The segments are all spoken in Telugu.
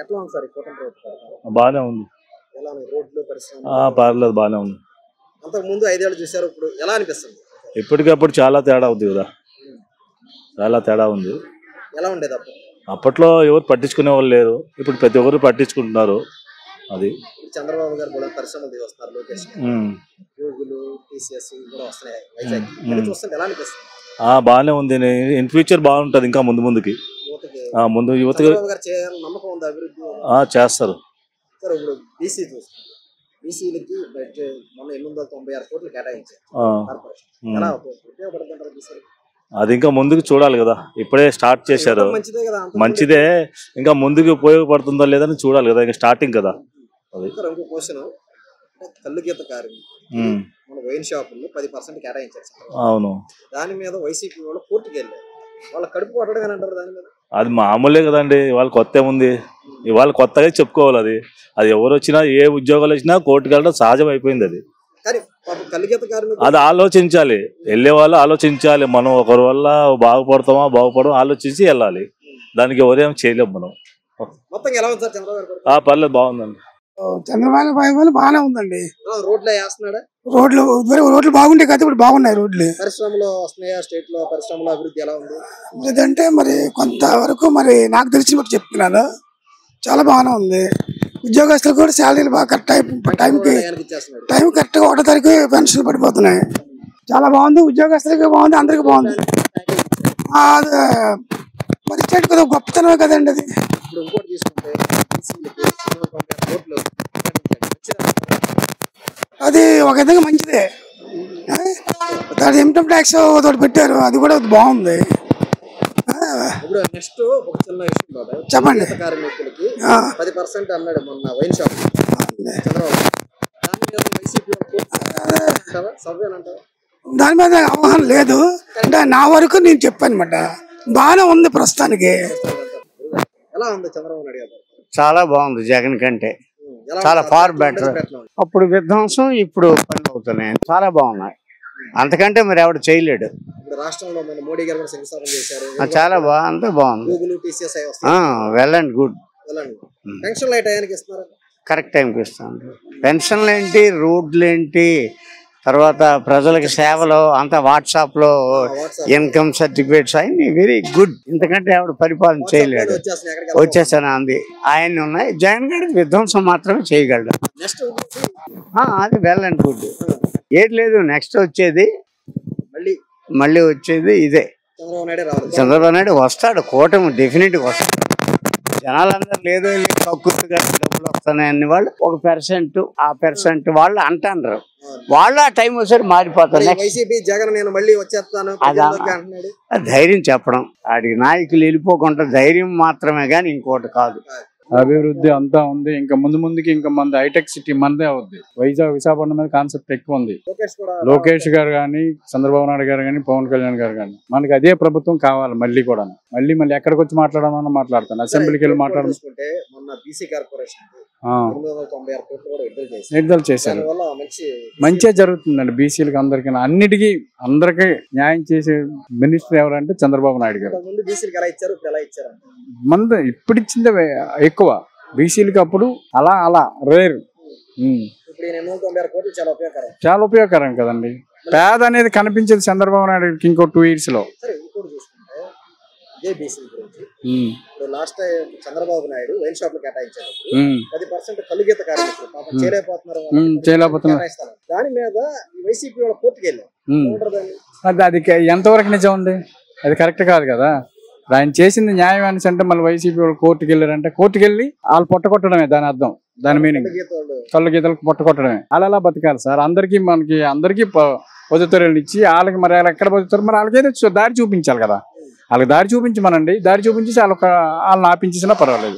ఎట్లా ఉంది సార్ ఈ కూటమి ప్రభుత్వం? బాగానే ఉంది. ఎలా ఉంది రోడ్లు పరిశ్రమ? పర్లేదు, బాగానే ఉంది. అంతకు ముందు 5 ఏళ్ళు చూసారు, ఇప్పుడు ఎలా అనిపిస్తుంది? ఇప్పటికప్పుడు చాలా తేడా ఉంది కదా, చాలా తేడా ఉంది. ఎలా ఉండేది అప్పుడు? అప్పట్లో ఎవరు పట్టించుకునే వాళ్ళు లేరు, ఇప్పుడు ప్రతి ఒక్కరు పట్టించుకుంటున్నారు. అది చంద్రబాబు గారు కూడా పరిశ్రమలు వస్తున్నారు, లోకేష్ గూగుల్ టీసీఎస్ కూడా వస్తున్నాయి వైజాగ్ చూస్తుంటే ఎలా అనిపిస్తుంది? బాగానే ఉంది. ఇన్ ఫ్యూచర్ బాగుంటది ఇంకా ముందు ముందుకి. ముందు యువతకి నమ్మకం ఉంది అభివృద్ధి చేస్తారు. సార్ ఇప్పుడు బీసీ చూస్తారు, బీసీలకి మొన్న 896 కోట్లు కేటాయించారు. ఎలా ఉపయోగపడుతుంటారు బీసీలకి? అది ఇంకా ముందుకు చూడాలి కదా, ఇప్పుడే స్టార్ట్ చేశారు. మంచిదే, ఇంకా ముందుకు ఉపయోగపడుతుందో లేదని చూడాలి కదా, ఇంకా స్టార్టింగ్ కదా. ఇంకో క్వశ్చన్, కళ్ళు గీత కార్మికులు మన వైన్ షాపుల్లో 10% కేటాయించారు. అవును, దాని మీద వైసీపీ వాళ్ళు కోర్టుకి వెళ్ళారు. వాళ్ళ కడుపు కొట్టడం అంటారు దాని మీద. అది మామూలే కదండి, ఇవాళ కొత్త ఏముంది, ఇవాళ కొత్తగా చెప్పుకోవాలి. అది ఎవరు వచ్చినా ఏ ఉద్యోగాలు వచ్చినా కోర్టుకు వెళ్ళడం సహజం అయిపోయింది. అది ఆలోచించాలి, వెళ్ళే వాళ్ళు ఆలోచించాలి. మనం ఒకరి వల్ల బాగుపడతామా ఆలోచించి వెళ్ళాలి. దానికి ఎవరేం చేయలేము మనం. పర్లేదు, బాగుందండి. చంద్రబాబు వాళ్ళు బాగానే ఉందండి. రోడ్లు బాగుంటాయి కదా, ఇప్పుడు బాగున్నాయి రోడ్లు. పరిశ్రమలో వస్తున్నాయా? స్టేట్ లో పరిశ్రమలో అభివృద్ధి ఎలా ఉంది? అభివృద్ధి అంటే మరి కొంతవరకు మరి నాకు తెలిసిన బట్టి చెప్తున్నాను, చాలా బాగానే ఉంది. ఉద్యోగస్తులు కూడా శాలరీలు బాగా టైంకి కరెక్ట్ గా 1వ తారీఖు పెన్షన్ పడిపోతున్నాయి. చాలా బాగుంది, ఉద్యోగస్తులకి బాగుంది, అందరికి బాగుంది. మరి స్టేట్ కదా గొప్పతనమే కదండి అది. అది ఒక విధంగా మంచిదే. దాని ఇన్కమ్ ట్యాక్స్ ఒకటి పెట్టారు, అది కూడా బాగుంది. చెప్పండి. కార్మికులకి 10% అన్నాడు మొన్న వైన్ షాప్. దాని మీద అవగాహన లేదు అంటే నా వరకు నేను చెప్పాను అనమాట. బాగానే ఉంది ప్రస్తుతానికి. ఎలా ఉంది చంద్రబాబు నాయుడు గారు? చాలా బాగుంది జగన్ కంటే, చాలా ఫార్ బెటర్. అప్పుడు విధ్వంసం, ఇప్పుడు పనులు అవుతున్నాయి, చాలా బాగున్నాయి. అంతకంటే మరి ఎవడు చేయలేడు. రాష్ట్రంలో మోడీ గారు శంకుస్థాపన చేశారు, చాలా బాగుంది. Well and good. కరెక్ట్ టైంకి ఇస్తాను. పెన్షన్లు ఏంటి, రోడ్లు ఏంటి, తర్వాత ప్రజలకు సేవలు అంతా వాట్సాప్ లో ఇన్కమ్ సర్టిఫికేట్స్ అన్ని వెరీ గుడ్. ఇంతకంటే ఎవడు పరిపాలన చేయలేడు. వచ్చేసాను అంది ఆయన్ని ఉన్నాయి. జగన్ గారికి విధ్వంసం మాత్రమే చేయగలడు. అది వెల్ అండ్ గుడ్. ఏది లేదు, నెక్స్ట్ వచ్చేది మళ్ళీ వచ్చేది ఇదే. చంద్రబాబు నాయుడు వస్తాడు, కూటమి డెఫినెట్ గా వస్తాడు. జనాలందరూ లేదో కక్కుర్తిగా డబ్బులు వస్తున్నాయని వాళ్ళు 1% వాళ్ళు అంటారు. వాళ్ళు ఆ టైం వచ్చారు మారిపోతారు. ధైర్యం చెప్పడం, ఆడికి నాయకులు వెళ్ళిపోకుండా ధైర్యం మాత్రమే గాని ఇంకోటి కాదు. అభివృద్ధి అంతా ఉంది. ఇంకా ముందుకి ఇంకా మన హైటెక్ సిటీ మనదే అవుద్ది. విశాఖపట్నం మీద కాన్సెప్ట్ ఎక్కువ ఉంది. లోకేష్ గారు కానీ, చంద్రబాబు నాయుడు గారు కానీ, పవన్ కళ్యాణ్ గారు కానీ, మనకి అదే ప్రభుత్వం కావాలి. మళ్ళీ కూడా మళ్ళీ ఎక్కడికి వచ్చి మాట్లాడమన్నా మాట్లాడతాను, అసెంబ్లీకి వెళ్ళి మాట్లాడడం. విడుదల చేశారు, మంచిగా జరుగుతుందండి బీసీలకు అందరికీ. అందరికీ న్యాయం చేసే మినిస్టర్ ఎవరంటే చంద్రబాబు నాయుడు గారు. మన ఇప్పుడు ఇచ్చిందే ఎక్కువ బీసీలకి, అప్పుడు అలా రేర్. చాలా ఉపయోగకరం కదండి. పేద అనేది కనిపించేది చంద్రబాబు నాయుడు ఇంకో 2 years లో. చంద్రబాబు నాయుడు వైన్ షాప్ కేటాయించారు 10% కళ్ళు గీత కార్మికులు చేయలేకపోతున్నారు. దాని మీద వైసీపీ వాళ్ళ కోర్టుకి వెళ్ళారు. అది ఎంతవరకు నిజం ఉంది? అది కరెక్ట్ కాదు కదా. ఆయన చేసింది న్యాయం అనేసి అంటే మళ్ళీ వైసీపీ వాళ్ళు కోర్టుకు వెళ్ళారంటే, కోర్టుకు వెళ్ళి వాళ్ళు పొట్టకొట్టడమే దాని అర్థం, దాని మీనింగ్. కళ్ళు గీతలకు పొట్టకొట్టడమే. అలా బతకాలి సార్. అందరికీ పొద్దుతూరలు ఇచ్చి వాళ్ళకి మరి ఎక్కడ పొద్దుతారు, మరి వాళ్ళకైతే దారి చూపించాలి కదా. వాళ్ళకి దారి చూపించమనండి, దారి చూపించి వాళ్ళని ఆపించేసినా పర్వాలేదు.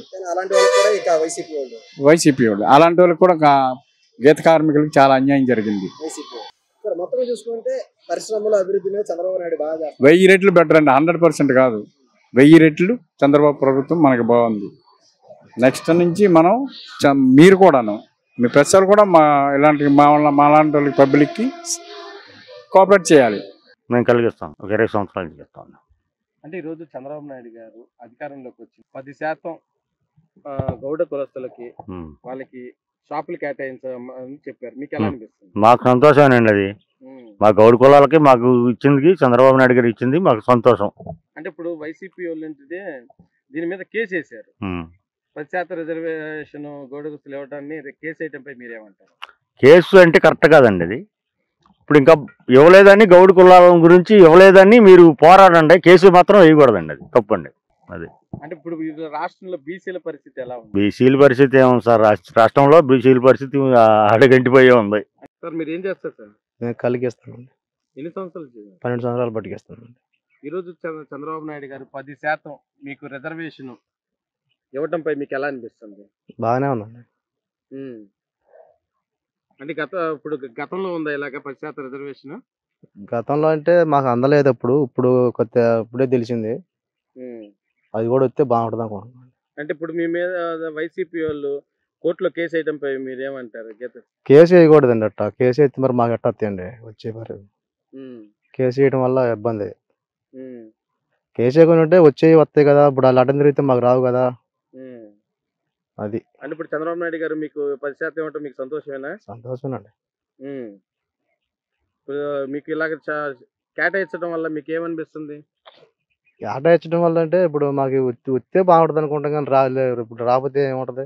వైసీపీ వాళ్ళు అలాంటి వాళ్ళకి కూడా గీత కార్మికులకు చాలా అన్యాయం జరిగింది. 1000 రెట్లు బెటర్ అండి, 100% కాదు, 1000 రెట్లు చంద్రబాబు ప్రభుత్వం మనకి బాగుంది. నెక్స్ట్ నుంచి మీరు కూడాను, మీ ప్రజలు కూడా ఇలాంటి మా లాంటి వాళ్ళకి పబ్లిక్కి కోఆపరేట్ చేయాలి. మేము కలిగిస్తాం, ఒక 20 సంవత్సరాల నుంచి చేస్తాం. అంటే ఈరోజు చంద్రబాబు నాయుడు గారు అధికారంలోకి వచ్చి 10% గౌడ కులస్తులకి వాళ్ళకి షాపులు కేటాయించమని చెప్పారు, మీకు ఎలా అనిపిస్తుంది? మాకు సంతోషమేనండి అది. మా గౌడ కులాలకి మాకు ఇచ్చింది చంద్రబాబు నాయుడు గారు ఇచ్చింది మాకు సంతోషం. అంటే ఇప్పుడు వైసీపీ వాళ్ళు ఏంటిదే దీని మీద కేసు వేసారు, 10% రిజర్వేషన్ గౌడ కులస్తులు ఇవ్వడాన్ని కేసు వేయటంపై మీరేమంటారు? కేసు అంటే కరెక్ట్ కాదండి అది. ఇప్పుడు ఇంకా ఇవ్వలేదని గౌడ కులాల గురించి ఇవ్వలేదని మీరు పోరాడండి, కేసు మాత్రం వేయకూడదండి, అది తప్పండి. అది అంటే ఇప్పుడు రాష్ట్రంలో బీసీల పరిస్థితి ఎలా ఉంది? బీసీల పరిస్థితి ఏమో సార్, రాష్ట్రంలో బీసీల పరిస్థితి అడగంటిపోయే ఉంది. సార్ మీరు ఏం చేస్తారు సార్? నేను కలిగిస్తానండి. ఎన్ని సంవత్సరాలు చేయాలి? 12 సంవత్సరాలు బతికేస్తానండి. ఈరోజు చంద్రబాబు నాయుడు గారు 10% మీకు రిజర్వేషన్ ఇవ్వటంపై మీకు ఎలా అనిపిస్తుంది? బాగానే ఉందండి. అంటే ఇప్పుడు గతంలో ఉందా ఇలాగ 10% రిజర్వేషన్? గతంలో అంటే మాకు అందలేదు, ఇప్పుడు కొద్దిగా ఇప్పుడే తెలిసింది. అది కూడా వస్తే బాగుంటుంది అనుకుంటున్నాను. అంటే ఇప్పుడు మీ మీద వైసీపీ వాళ్ళు కోర్టులో కేసు వేయడంపై మీరేమంటారు? కేసు వేయకూడదండి, అట్ట కేసు అయితే మరి మాకు ఎట్ట వస్తాయండి వచ్చే మరి. కేసు వేయడం వల్ల ఇబ్బంది. కేసు వేయకుండా వచ్చేవి వస్తాయి కదా, ఇప్పుడు వాళ్ళు అటెండ్ తిరిగితే మాకు రావు కదా. అది అంటే ఇప్పుడు చంద్రబాబు నాయుడు గారు మీకు 10% ఇవ్వటం మీకు సంతోషమేనా? సంతోషమేనండి. ఇప్పుడు మీకు ఇలాగ కేటాయించడం వల్ల మీకు ఏమనిపిస్తుంది? కేటాయించడం వల్ల అంటే ఇప్పుడు మాకు వస్తే బాగుంటుంది అనుకుంటాం, కానీ రాలేదు. ఇప్పుడు రాకపోతే ఏముంటది?